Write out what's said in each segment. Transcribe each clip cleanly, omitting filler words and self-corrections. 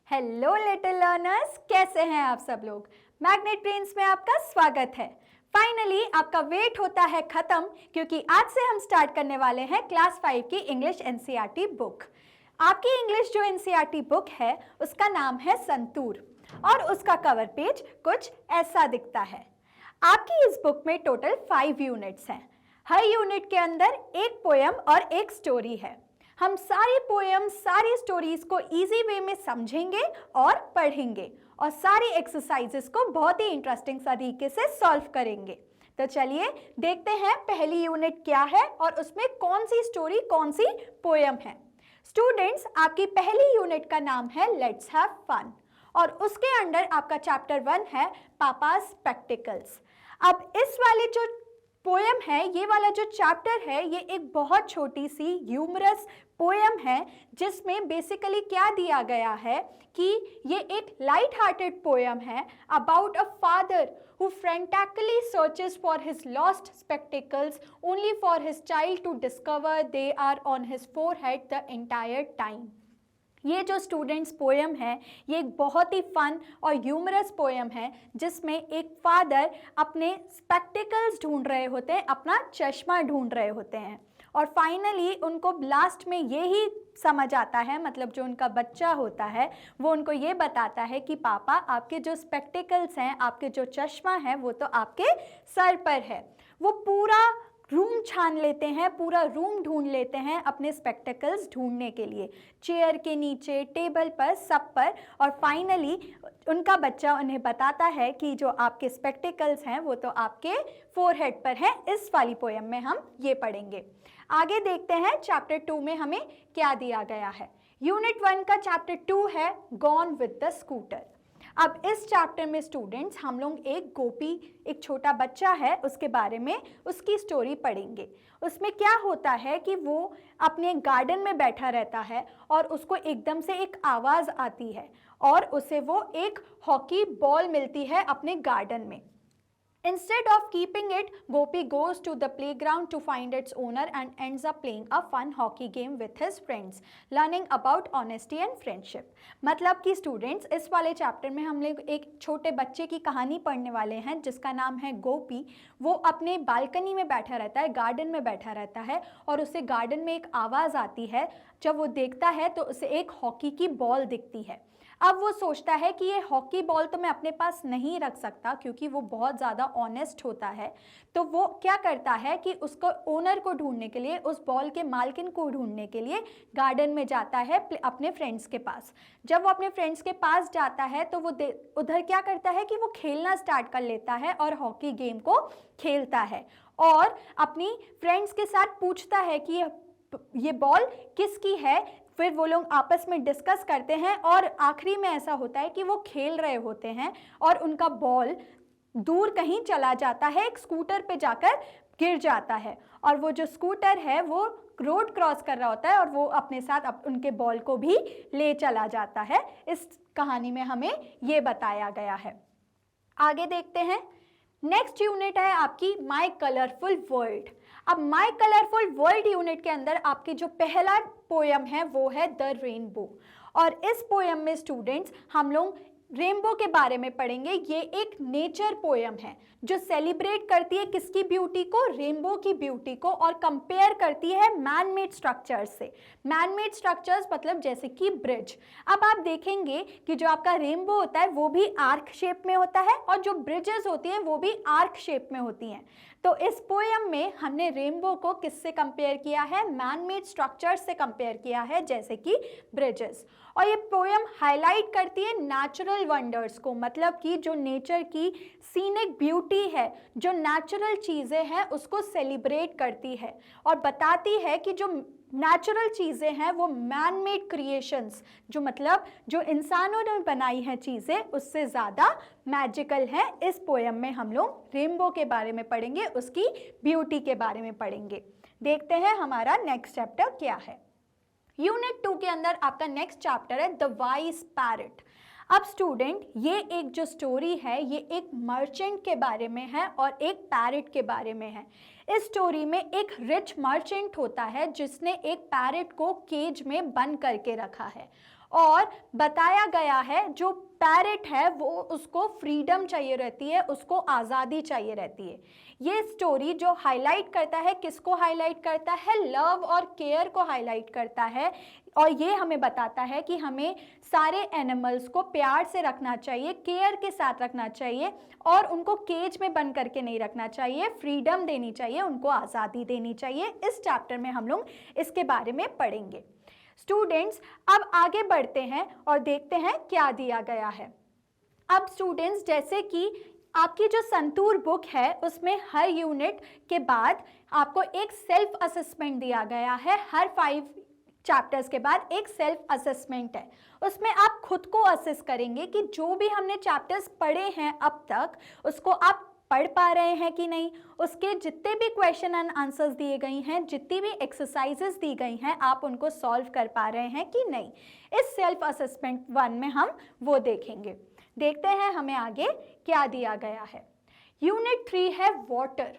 Hello little learners, कैसे हैं आप सब लोग। मैग्नेट ब्रेन्स में आपका स्वागत है। फाइनली आपका वेट होता है खत्म, क्योंकि आज से हम स्टार्ट करने वाले हैं क्लास 5 की इंग्लिश एनसीईआरटी बुक। आपकी इंग्लिश जो एनसीईआरटी बुक है उसका नाम है संतूर और उसका कवर पेज कुछ ऐसा दिखता है। आपकी इस बुक में टोटल 5 यूनिट्स हैं। हर यूनिट के अंदर एक पोयम और एक स्टोरी है। हम सारी पोएम, सारी स्टोरीज को इजी वे में समझेंगे और पढ़ेंगे और सारी एक्सरसाइजेस को बहुत ही इंटरेस्टिंग तरीके से सॉल्व करेंगे। तो चलिए देखते हैं पहली यूनिट क्या है और उसमें कौन सी स्टोरी, कौन सी पोएम है। स्टूडेंट्स, आपकी पहली यूनिट का नाम है लेट्स हैव फन और उसके अंडर आपका चैप्टर 1 है पापा स्पेक्टिकल्स। अब इस वाले जो पोएम है, ये वाला जो चैप्टर है, ये एक बहुत छोटी सी ह्यूमरस पोएम है जिसमें बेसिकली क्या दिया गया है कि ये एक लाइट हार्टेड पोएम है about a father who frantically searches for his lost spectacles only for his child to discover they are on his forehead the entire time। ये जो स्टूडेंट्स पोएम है ये एक बहुत ही फन और ह्यूमरस पोएम है जिसमें एक फादर अपने स्पेक्टिकल्स ढूंढ रहे होते हैं, अपना चश्मा ढूंढ रहे होते हैं और फाइनली उनको लास्ट में यही समझ आता है, मतलब जो उनका बच्चा होता है वो उनको ये बताता है कि पापा आपके जो स्पेक्टिकल्स हैं, आपके जो चश्मा है वो तो आपके सर पर है। वो पूरा रूम छान लेते हैं, पूरा रूम ढूंढ लेते हैं अपने स्पेक्टिकल्स ढूंढने के लिए, चेयर के नीचे, टेबल पर, सब पर, और फाइनली उनका बच्चा उन्हें बताता है कि जो आपके स्पेक्टिकल्स हैं वो तो आपके फोरहेड पर हैं। इस वाली पोएम में हम ये पढ़ेंगे। आगे देखते हैं चैप्टर 2 में हमें क्या दिया गया है। यूनिट 1 का चैप्टर 2 है गॉन विद द स्कूटर। अब इस चैप्टर में स्टूडेंट्स हम लोग एक गोपी, एक छोटा बच्चा है, उसके बारे में उसकी स्टोरी पढ़ेंगे। उसमें क्या होता है कि वो अपने गार्डन में बैठा रहता है और उसको एकदम से एक आवाज़ आती है और उसे वो एक हॉकी बॉल मिलती है अपने गार्डन में। Instead of keeping it, Gopi goes to the playground to find its owner and ends up playing a fun hockey game with his friends, learning about honesty and friendship। मतलब कि students इस वाले chapter में हम लोग एक छोटे बच्चे की कहानी पढ़ने वाले हैं जिसका नाम है गोपी। वो अपने बालकनी में बैठा रहता है, गार्डन में बैठा रहता है और उसे गार्डन में एक आवाज़ आती है। जब वो देखता है तो उसे एक हॉकी की बॉल दिखती है। अब वो सोचता है कि ये हॉकी बॉल तो मैं अपने पास नहीं रख सकता क्योंकि वो बहुत ज़्यादा ऑनेस्ट होता है। तो वो क्या करता है कि उसको ओनर को ढूंढने के लिए, उस बॉल के मालकिन को ढूंढने के लिए गार्डन में जाता है अपने फ्रेंड्स के पास। जब वो अपने फ्रेंड्स के पास जाता है तो वो उधर क्या करता है कि वो खेलना स्टार्ट कर लेता है और हॉकी गेम को खेलता है और अपनी फ्रेंड्स के साथ पूछता है कि ये बॉल किसकी है। फिर वो लोग आपस में डिस्कस करते हैं और आखिरी में ऐसा होता है कि वो खेल रहे होते हैं और उनका बॉल दूर कहीं चला जाता है, एक स्कूटर पे जाकर गिर जाता है और वो जो स्कूटर है वो रोड क्रॉस कर रहा होता है और वो अपने साथ उनके बॉल को भी ले चला जाता है। इस कहानी में हमें ये बताया गया है। आगे देखते हैं। नेक्स्ट यूनिट है आपकी माई कलरफुल वर्ल्ड। अब माई कलरफुल वर्ल्ड यूनिट के अंदर आपकी जो पहला पोएम है वो है द रेनबो और इस पोएम में स्टूडेंट्स हम लोग रेनबो के बारे में पढ़ेंगे। ये एक नेचर पोएम है जो सेलिब्रेट करती है किसकी ब्यूटी को, रेनबो की ब्यूटी को, और कंपेयर करती है मैन मेड स्ट्रक्चर्स से। मैन मेड स्ट्रक्चर्स मतलब जैसे कि ब्रिज। अब आप देखेंगे कि जो आपका रेनबो होता है वो भी आर्क शेप में होता है और जो ब्रिजेस होती हैं वो भी आर्क शेप में होती हैं। तो इस पोएम में हमने रेनबो को किससे कंपेयर किया है, मैन मेड स्ट्रक्चर्स से कंपेयर किया है जैसे कि ब्रिजेस। और ये पोएम हाईलाइट करती है नेचुरल वंडर्स को, मतलब कि जो नेचर की सीनिक ब्यूटी है, जो नेचुरल चीज़ें हैं उसको सेलिब्रेट करती है और बताती है कि जो नेचुरल चीज़ें हैं वो मैन मेड क्रिएशंस, जो मतलब जो इंसानों ने बनाई हैं चीज़ें, उससे ज़्यादा मैजिकल है। इस पोएम में हम लोग रेनबो के बारे में पढ़ेंगे, उसकी ब्यूटी के बारे में पढ़ेंगे। देखते हैं हमारा नेक्स्ट चैप्टर क्या है। यूनिट 2 के अंदर आपका नेक्स्ट चैप्टर है द वाइज पैरट। अब स्टूडेंट ये एक जो स्टोरी है ये एक मर्चेंट के बारे में है और एक पैरट के बारे में है। इस स्टोरी में एक रिच मर्चेंट होता है जिसने एक पैरट को केज में बंद करके रखा है और बताया गया है जो पैरेट है वो उसको फ्रीडम चाहिए रहती है, उसको आज़ादी चाहिए रहती है। ये स्टोरी जो हाईलाइट करता है, किसको हाईलाइट करता है? लव और केयर को हाईलाइट करता है। और ये हमें बताता है कि हमें सारे एनिमल्स को प्यार से रखना चाहिए, केयर के साथ रखना चाहिए और उनको केज में बंद करके नहीं रखना चाहिए, फ्रीडम देनी चाहिए, उनको आज़ादी देनी चाहिए। इस चैप्टर में हम लोग इसके बारे में पढ़ेंगे। स्टूडेंट्स, अब आगे बढ़ते हैं और देखते हैं क्या दिया गया है। अब स्टूडेंट्स, जैसे कि आपकी जो संतूर बुक है उसमें हर यूनिट के बाद आपको एक सेल्फ असेसमेंट दिया गया है। हर 5 चैप्टर्स के बाद एक सेल्फ असेसमेंट है। उसमें आप खुद को असेस करेंगे कि जो भी हमने चैप्टर्स पढ़े हैं अब तक उसको आप पढ़ पा रहे हैं कि नहीं, उसके जितने भी क्वेश्चन एंड आंसर्स दिए गई हैं, जितनी भी एक्सरसाइजेस दी गई हैं, आप उनको सॉल्व कर पा रहे हैं कि नहीं। इस सेल्फ असेसमेंट 1 में हम वो देखेंगे। देखते हैं हमें आगे क्या दिया गया है। यूनिट 3 है वाटर।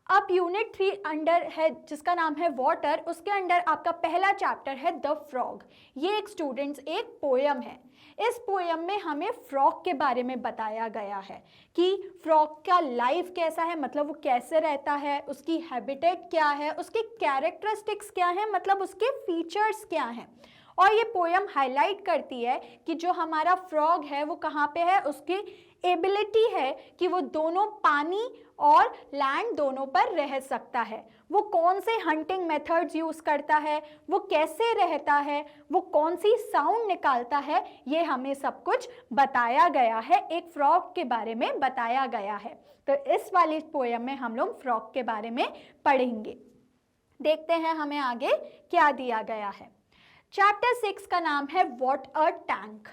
अब यूनिट 3 अंडर है जिसका नाम है वाटर, उसके अंडर आपका पहला चैप्टर है द फ्रॉग। ये एक स्टूडेंट्स एक पोयम है। इस पोयम में हमें फ्रॉग के बारे में बताया गया है कि फ्रॉग का लाइफ कैसा है, मतलब वो कैसे रहता है, उसकी हैबिटेट क्या है, उसके कैरेक्टरिस्टिक्स क्या है, मतलब उसके फीचर्स क्या हैं। और ये पोयम हाईलाइट करती है कि जो हमारा फ्रॉग है वो कहाँ पे है, उसकी एबिलिटी है कि वो दोनों पानी और लैंड दोनों पर रह सकता है। वो कौन से हंटिंग मेथड्स यूज़ करता है, वो कैसे रहता है, वो कौन सी साउंड निकालता है, ये हमें सब कुछ बताया गया है, एक फ्रॉग के बारे में बताया गया है। तो इस वाली पोयम में हम लोग फ्रॉग के बारे में पढ़ेंगे। देखते हैं हमें आगे क्या दिया गया है। चैप्टर 6 का नाम है व्हाट अ टैंक।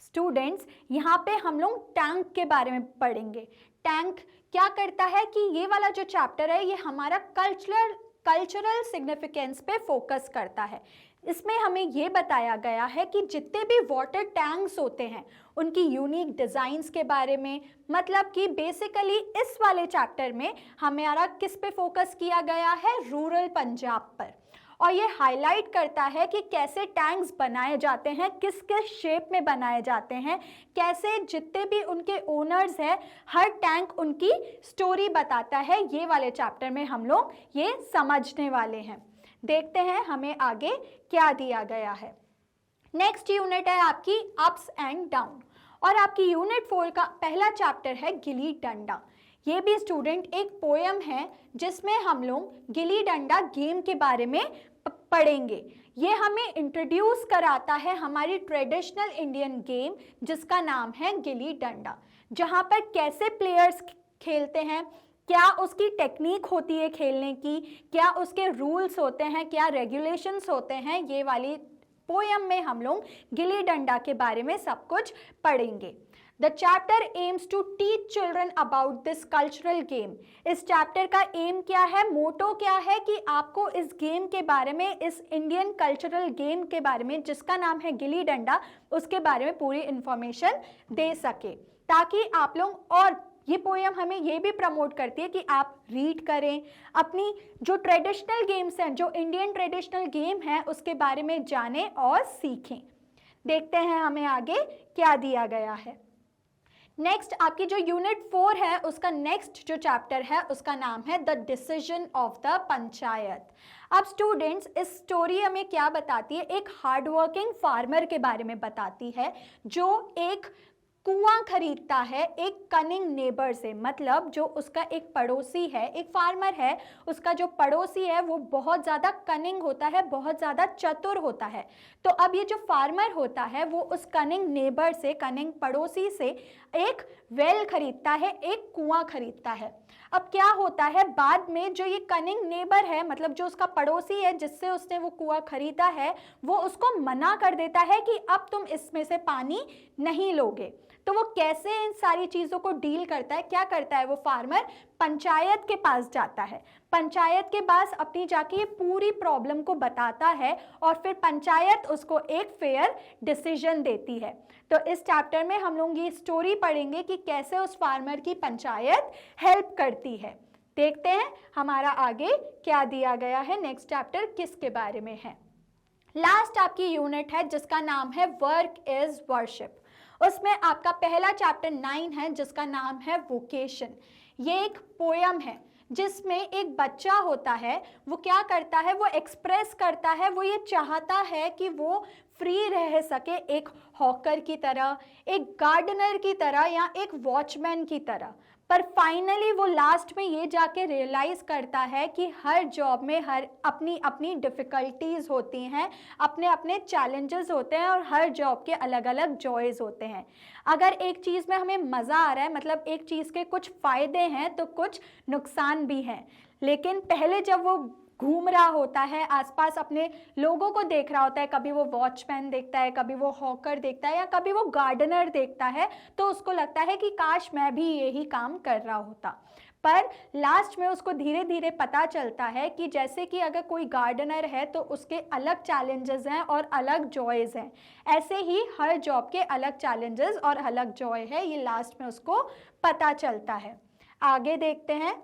स्टूडेंट्स, यहाँ पे हम लोग टैंक के बारे में पढ़ेंगे। टैंक क्या करता है कि ये वाला जो चैप्टर है ये हमारा कल्चरल सिग्निफिकेंस पे फोकस करता है। इसमें हमें ये बताया गया है कि जितने भी वाटर टैंक्स होते हैं उनकी यूनिक डिज़ाइंस के बारे में, मतलब कि बेसिकली इस वाले चैप्टर में हमारा किस पे फोकस किया गया है, रूरल पंजाब पर। और ये हाईलाइट करता है कि कैसे टैंक्स बनाए जाते हैं, किस किस शेप में बनाए जाते हैं, कैसे जितने भी उनके ओनर्स हैं हर टैंक उनकी स्टोरी बताता है। ये वाले चैप्टर में हम लोग ये समझने वाले हैं। देखते हैं हमें आगे क्या दिया गया है। नेक्स्ट यूनिट है आपकी अप्स एंड डाउन और आपकी यूनिट 4 का पहला चैप्टर है गिल्ली डंडा। ये भी स्टूडेंट एक पोयम है जिसमें हम लोग गिल्ली डंडा गेम के बारे में पढ़ेंगे। ये हमें इंट्रोड्यूस कराता है हमारी ट्रेडिशनल इंडियन गेम जिसका नाम है गिल्ली डंडा, जहाँ पर कैसे प्लेयर्स खेलते हैं, क्या उसकी टेक्निक होती है खेलने की, क्या उसके रूल्स होते हैं, क्या रेगुलेशंस होते हैं। ये वाली पोयम में हम लोग गिल्ली डंडा के बारे में सब कुछ पढ़ेंगे। The chapter aims to teach children about this cultural game. इस चैप्टर का एम क्या है, मोटो क्या है कि आपको इस गेम के बारे में, इस इंडियन कल्चरल गेम के बारे में जिसका नाम है गिल्ली डंडा, उसके बारे में पूरी इंफॉर्मेशन दे सके ताकि आप लोग, और ये पोयम हमें ये भी प्रमोट करती है कि आप रीड करें, अपनी जो ट्रेडिशनल गेम्स हैं, जो इंडियन ट्रेडिशनल गेम है उसके बारे में जानें और सीखें। देखते हैं हमें आगे क्या दिया गया है। नेक्स्ट आपकी जो यूनिट 4 है उसका नेक्स्ट जो चैप्टर है उसका नाम है the decision of the panchayat. अब स्टूडेंट्स, इस स्टोरी हमें क्या बताती है, एक हार्डवर्किंग फार्मर के बारे में बताती है जो एक कुआं खरीदता है एक कनिंग नेबर से, मतलब जो उसका एक पड़ोसी है, एक फार्मर है, उसका जो पड़ोसी है वो बहुत ज़्यादा कनिंग होता है, बहुत ज़्यादा चतुर होता है। तो अब ये जो फार्मर होता है वो उस कनिंग नेबर से, कनिंग पड़ोसी से एक वेल खरीदता है, एक कुआं खरीदता है। अब क्या होता है, बाद में जो ये कनिंग नेबर है, मतलब जो उसका पड़ोसी है जिससे उसने वो कुआं खरीदा है, वो उसको मना कर देता है कि अब तुम इसमें से पानी नहीं लोगे। तो वो कैसे इन सारी चीज़ों को डील करता है, क्या करता है, वो फार्मर पंचायत के पास जाता है, पंचायत के पास अपनी जाके ये पूरी प्रॉब्लम को बताता है और फिर पंचायत उसको एक फेयर डिसीजन देती है। तो इस चैप्टर में हम लोग ये स्टोरी पढ़ेंगे कि कैसे उस फार्मर की पंचायत हेल्प करती है। देखते हैं हमारा आगे क्या दिया गया है, नेक्स्ट चैप्टर किसके बारे में है। लास्ट आपकी यूनिट है जिसका नाम है वर्क इज वर्शिप। उसमें आपका पहला चैप्टर 9 है जिसका नाम है वोकेशन। ये एक पोयम है जिसमें एक बच्चा होता है, वो क्या करता है, वो एक्सप्रेस करता है, वो ये चाहता है कि वो फ्री रह सके, एक हॉकर की तरह, एक गार्डनर की तरह या एक वॉचमैन की तरह। पर फाइनली वो लास्ट में ये जाके रियलाइज़ करता है कि हर जॉब में हर अपनी अपनी डिफ़िकल्टीज़ होती हैं, अपने अपने चैलेंजेस होते हैं और हर जॉब के अलग अलग जॉयज़ होते हैं। अगर एक चीज़ में हमें मज़ा आ रहा है, मतलब एक चीज़ के कुछ फ़ायदे हैं तो कुछ नुकसान भी हैं, लेकिन पहले जब वो घूम रहा होता है, आसपास अपने लोगों को देख रहा होता है, कभी वो वॉचमैन देखता है, कभी वो हॉकर देखता है या कभी वो गार्डनर देखता है, तो उसको लगता है कि काश मैं भी यही काम कर रहा होता। पर लास्ट में उसको धीरे धीरे पता चलता है कि जैसे कि अगर कोई गार्डनर है तो उसके अलग चैलेंजेस हैं और अलग जॉयज़ हैं, ऐसे ही हर जॉब के अलग चैलेंजेस और अलग जॉय है, ये लास्ट में उसको पता चलता है। आगे देखते हैं।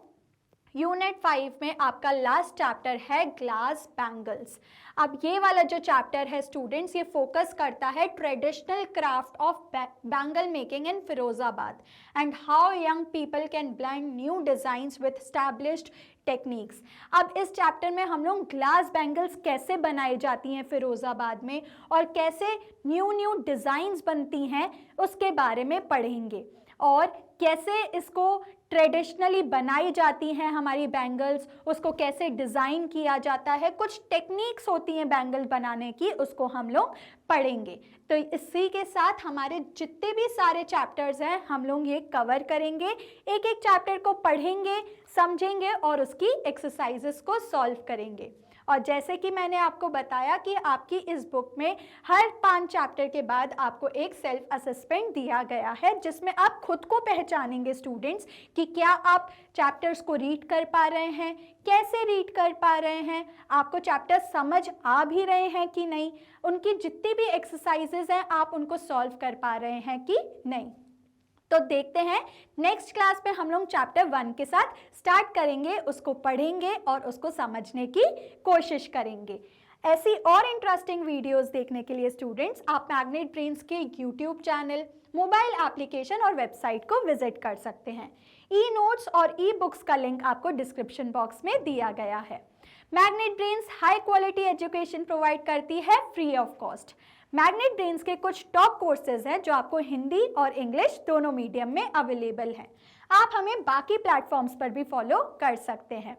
यूनिट 5 में आपका लास्ट चैप्टर है ग्लास बैंगल्स। अब ये वाला जो चैप्टर है स्टूडेंट्स, ये फोकस करता है traditional craft of bangle making in Firozabad and how young people can blend new designs with established techniques. अब इस चैप्टर में हम लोग ग्लास बैंगल्स कैसे बनाई जाती हैं फिरोज़ाबाद में और कैसे न्यू डिज़ाइंस बनती हैं उसके बारे में पढ़ेंगे, और कैसे इसको ट्रेडिशनली बनाई जाती हैं हमारी बैंगल्स, उसको कैसे डिज़ाइन किया जाता है, कुछ टेक्निक्स होती हैं बैंगल बनाने की, उसको हम लोग पढ़ेंगे। तो इसी के साथ हमारे जितने भी सारे चैप्टर्स हैं हम लोग ये कवर करेंगे, एक एक चैप्टर को पढ़ेंगे, समझेंगे और उसकी एक्सरसाइजेस को सॉल्व करेंगे। और जैसे कि मैंने आपको बताया कि आपकी इस बुक में हर 5 चैप्टर के बाद आपको एक सेल्फ असेसमेंट दिया गया है, जिसमें आप खुद को पहचानेंगे स्टूडेंट्स कि क्या आप चैप्टर्स को रीड कर पा रहे हैं, कैसे रीड कर पा रहे हैं, आपको चैप्टर समझ आ भी रहे हैं कि नहीं, उनकी जितनी भी एक्सरसाइजेज हैं आप उनको सॉल्व कर पा रहे हैं कि नहीं। तो देखते हैं नेक्स्ट क्लास में हम लोग चैप्टर 1 के साथ स्टार्ट करेंगे, उसको पढ़ेंगे और उसको समझने की कोशिश करेंगे। ऐसी और इंटरेस्टिंग वीडियोस देखने के लिए स्टूडेंट्स आप मैग्नेट ब्रेन्स के यूट्यूब चैनल, मोबाइल एप्लीकेशन और वेबसाइट को विजिट कर सकते हैं। ई नोट्स और ई बुक्स का लिंक आपको डिस्क्रिप्शन बॉक्स में दिया गया है। Magnet brains high quality education provide करती है free of cost. Magnet brains के कुछ टॉप कोर्सेज हैं जो आपको हिंदी और इंग्लिश दोनों मीडियम में अवेलेबल हैं। आप हमें बाकी प्लेटफॉर्म्स पर भी फॉलो कर सकते हैं।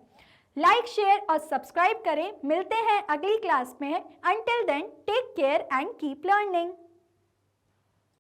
लाइक, शेयर और सब्सक्राइब करें। मिलते हैं अगली क्लास में। Until then take care and keep learning.